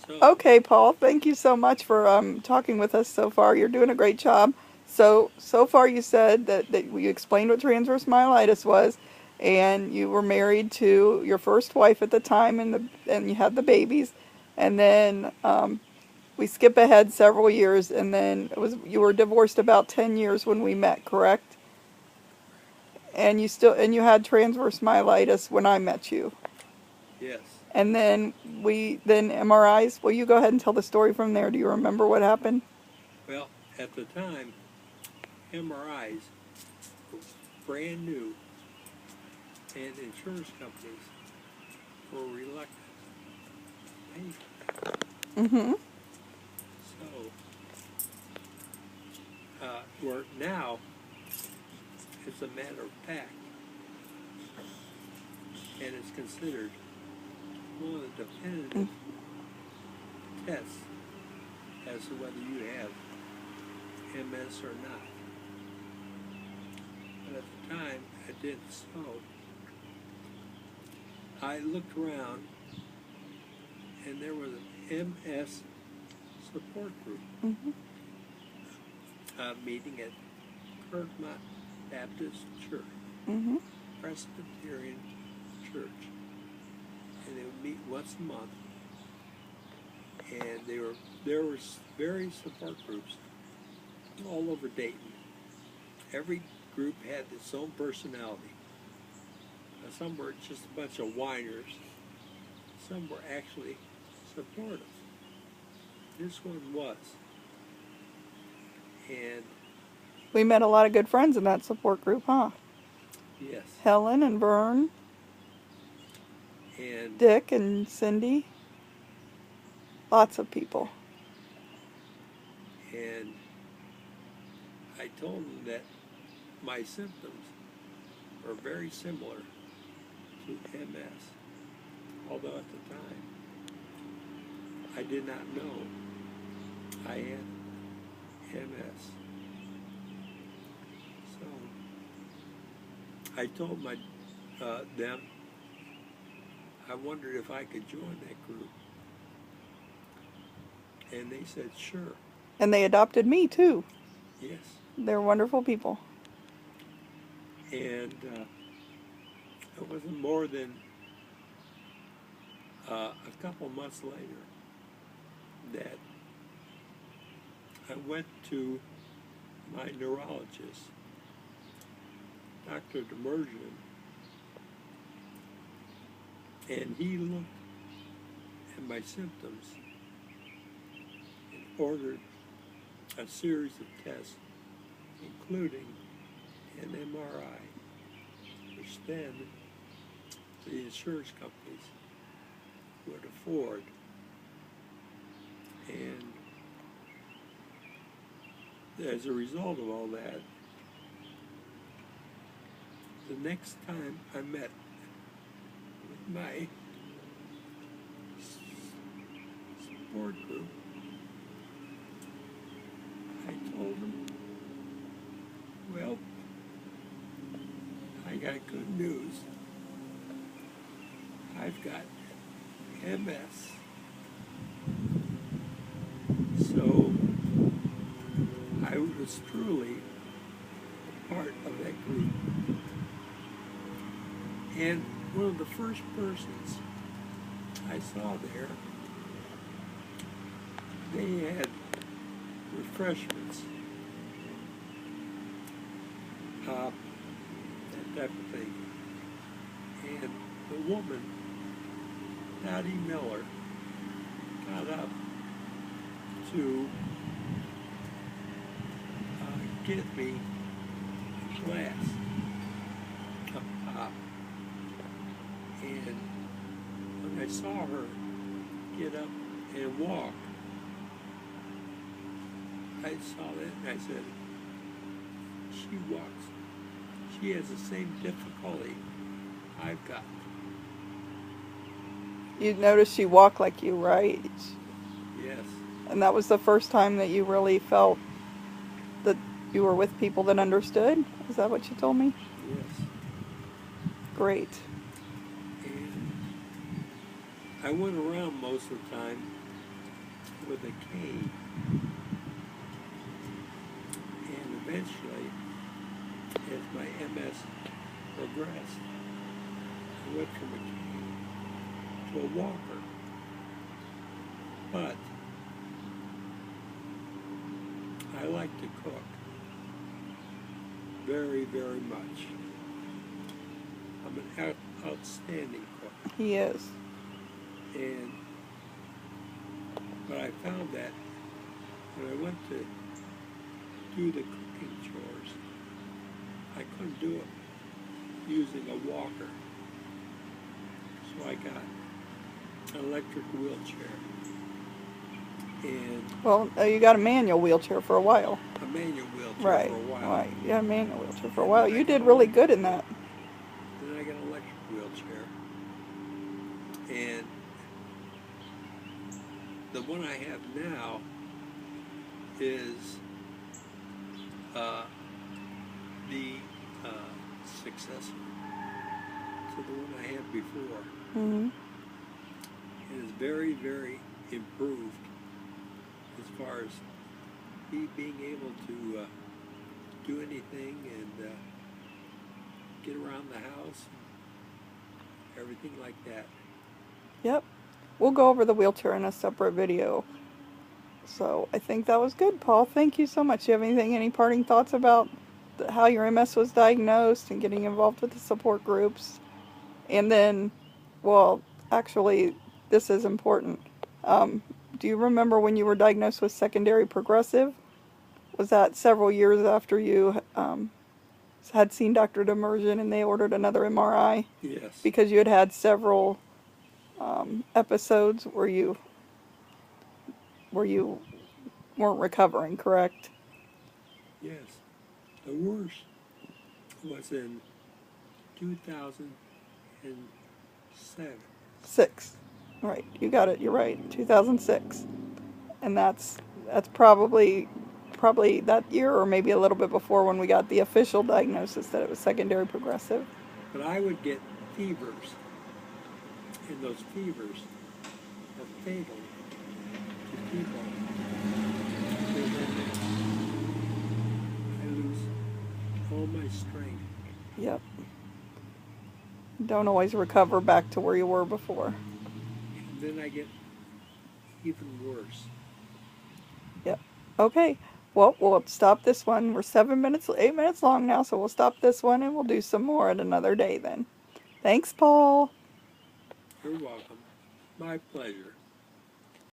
So, Okay, Paul, thank you so much for talking with us so far. You're doing a great job. So far you said that you explained what transverse myelitis was, and you were married to your first wife at the time, and you had the babies, and then we skip ahead several years, and then you were divorced about 10 years when we met, correct? And you had transverse myelitis when I met you. yes. And then MRIs. Will you go ahead and tell the story from there? Do you remember what happened? Well, at the time, MRIs were brand new, and insurance companies were reluctant to pay for them. Mm-hmm. So, where now, it's a matter of fact, and it's considered one of the definitive tests as to whether you have MS or not. But at the time, I didn't. So I looked around, and there was an MS support group Mm-hmm. meeting at Kirkmont Baptist Church, Mm-hmm. Presbyterian Church, and they would meet once a month. And there were various support groups all over Dayton. Every group had its own personality. Some were just a bunch of whiners. Some were actually supportive. This one was. And We met a lot of good friends in that support group, huh? yes, Helen and Vern, and Dick and Cindy, lots of people. and I told them that my symptoms were very similar to MS, although at the time I did not know I had MS. So I told them I wondered if I could join that group, and they said sure. And they adopted me too. Yes, They're wonderful people. and it wasn't more than a couple months later that I went to my neurologist, Dr. Demerjian, and he looked at my symptoms and ordered a series of tests, including an MRI, which then the insurance companies would afford. And as a result of all that, the next time I met with my support group, I told them, well, I got good news. I've got MS. So I was truly a part of that group. And one of the first persons I saw there, they had refreshments, that type of thing. And the woman, Dottie Miller, got up to get me a glass of pop. And when I saw her get up and walk, I saw that and I said, she walks. She has the same difficulty I've got. You noticed she walked like you, right? Yes, And that was the first time that you really felt that you were with people that understood? Is that what you told me? yes. Great. And I went around most of the time with a cane. And eventually, as my MS progressed, I went from a cane to a walker. But I like to cook very, very much. I'm an outstanding cook. He is. But I found that when I went to do the cooking chores, I couldn't do it using a walker. So I got an electric wheelchair and Well, you got a manual wheelchair for a while. a manual wheelchair Right. for a while. Right. You got a manual wheelchair for a while. You did really good in that. Then I got an electric wheelchair. And the one I have now is the successor to the one I had before. Mm-hmm. It is very, very improved as far as me being able to do anything and get around the house and everything like that. Yep. We'll go over the wheelchair in a separate video. So I think that was good, Paul. Thank you so much. Do you have any parting thoughts about how your MS was diagnosed and getting involved with the support groups? And then, well, actually, this is important. Do you remember when you were diagnosed with secondary progressive? Was that several years after you had seen Dr. Demersion and they ordered another MRI? Yes. Because you had several episodes where you weren't recovering, correct? Yes. The worst was in 2007. 6. Right. You got it. You're right. 2006. And that's probably that year or maybe a little bit before when we got the official diagnosis that it was secondary progressive. But I would get fevers, and those fevers are fatal to people. And then I lose all my strength. Yep. Don't always recover back to where you were before. And then I get even worse. Yep. Okay. Well, we'll stop this one. We're 8 minutes long now, so we'll stop this one and we'll do some more at another day then. Thanks, Paul. You're welcome. My pleasure.